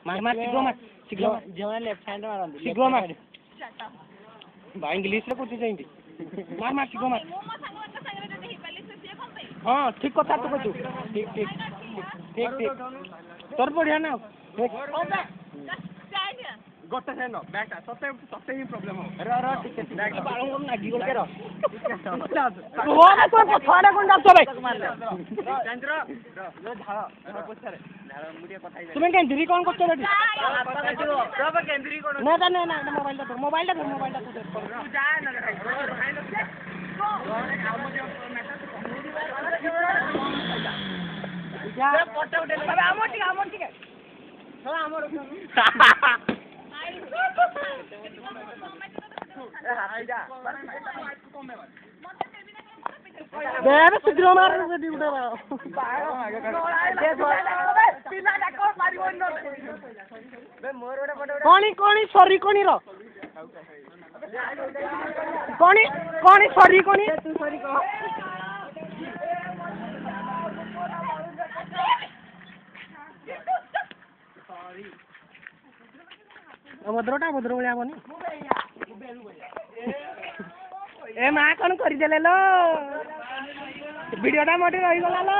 मार मार शीघ्र जो लेफ्ट हैंड मारन शीघ्र मार भाई इंग्लिश रे कुछ जाइंदी मार मार शीघ्र मार हां ठीक कथा तो कहू ठीक ठीक ठीक ठीक तोर बढ़िया ना गोटे से न बैक सते सते ही प्रॉब्लम हो रे ठीक बैक बाळंग हम नागी गोल के रो हो ना तो पछाड़े कोन जातो भाई चंद्र लो झाड़ पछाड़े झाड़ मुडिया कथाई तुम केंद्री कोन करछो रे प्रॉपर केंद्री कोन ना ना ना मोबाइल दा तू जा ना जा फोटो उठे आमो ठीक है हां आमो बेबे शीघ्र मार से उठे कोनी सॉरी कोनी रो कोनी सॉरी कोनी तू सॉरी कह भद्रटा भद्र भलिया बनी ए माँ कौन कर वीडियोटा मोटे रही गला लो।